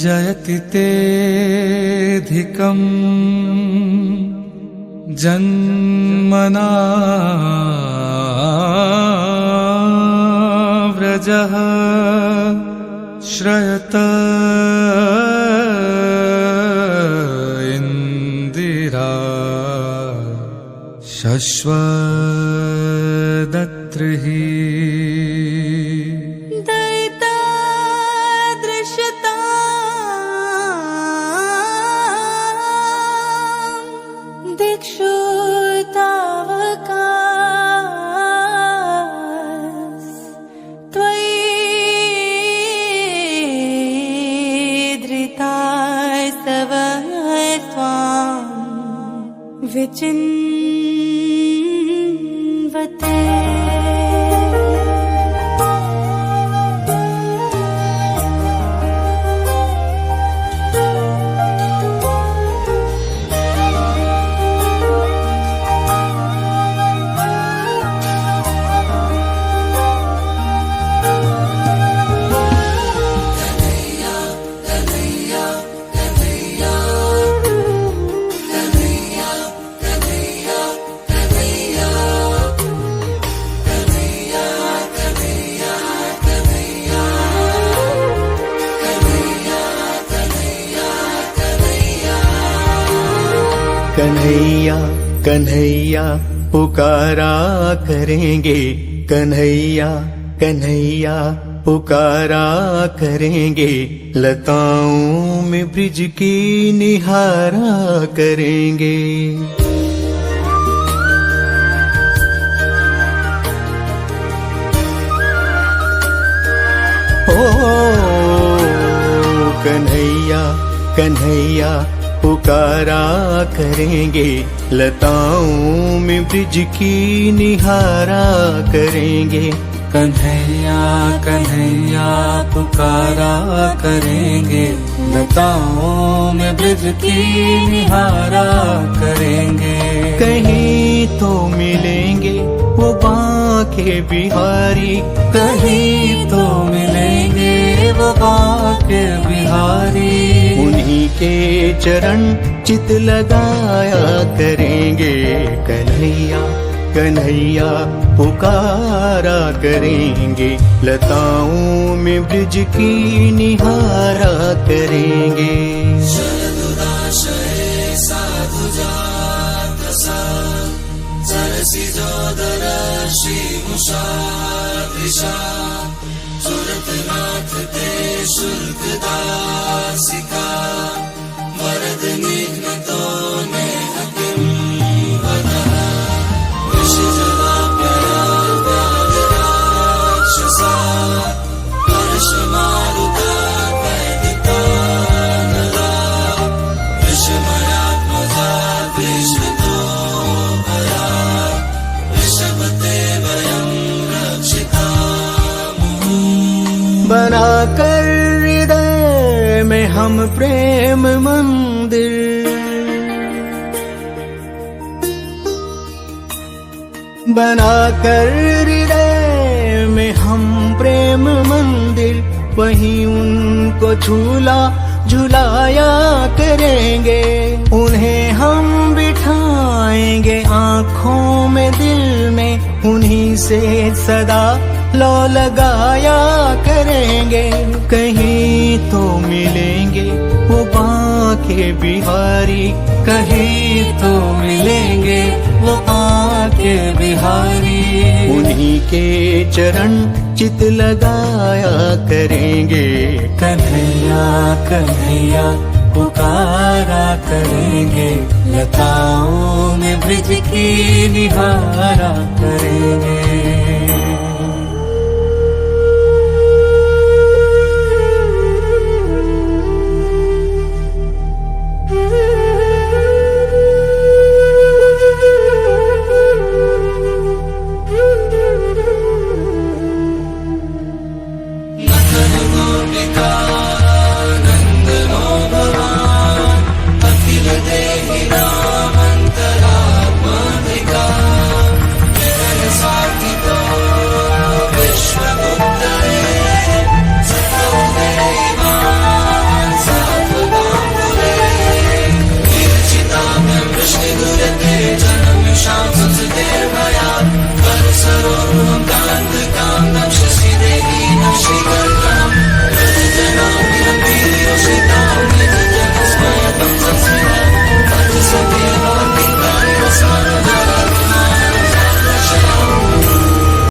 जयति तेऽधिकम् जन्मना व्रजः श्रयत इन्दिरा शश्वदत्रिः विचिन्वते कन्हैया कन्हैया पुकारा करेंगे, कन्हैया कन्हैया पुकारा करेंगे, लताओं में ब्रिज की निहारा करेंगे। ओ कन्हैया कन्हैया पुकारा करेंगे, लताओं में ब्रिज की निहारा करेंगे। कन्हैया कन्हैया पुकारा करेंगे, लताओं में ब्रिज की निहारा करेंगे। कहीं तो मिलेंगे वो बांके बिहारी, कहीं तो मिलेंगे वो बांके बिहारी। उन्हीं के चरण चित लगाया करेंगे, कन्हैया कन्हैया पुकारा करेंगे, लताओं में ब्रिज की निहारा करेंगे। शरदुदाशये साधुजात सरसिजोदर श्रीमुषा दृशा, सुरतनाथ ते शुल्कदासिका, वरद निघ्नतो नेहकिं वदः, विषजलाप्यया व्याघ्राक्षसा, वर्षमारुता वैदिका नला, विषमयात्मजा विश्वतो भया, विषभते वयं रक्षितामः। बनाकर हृदय में हम प्रेम मंदिर, बनाकर हृदय में हम प्रेम मंदिर, वहीं उनको झूला झुलाया करेंगे। उन्हें हम बिठाएंगे आँखों में दिल में, उन्हीं से सदा लौ लगाया करेंगे। कहीं तो मिलेंगे वो बांके बिहारी, कहीं तो मिलेंगे वो बांके बिहारी। उन्हीं के चरण चित लगाया करेंगे, कन्हैया कन्हैया पुकारा करेंगे, लताओं में ब्रिज की निहारा करेंगे।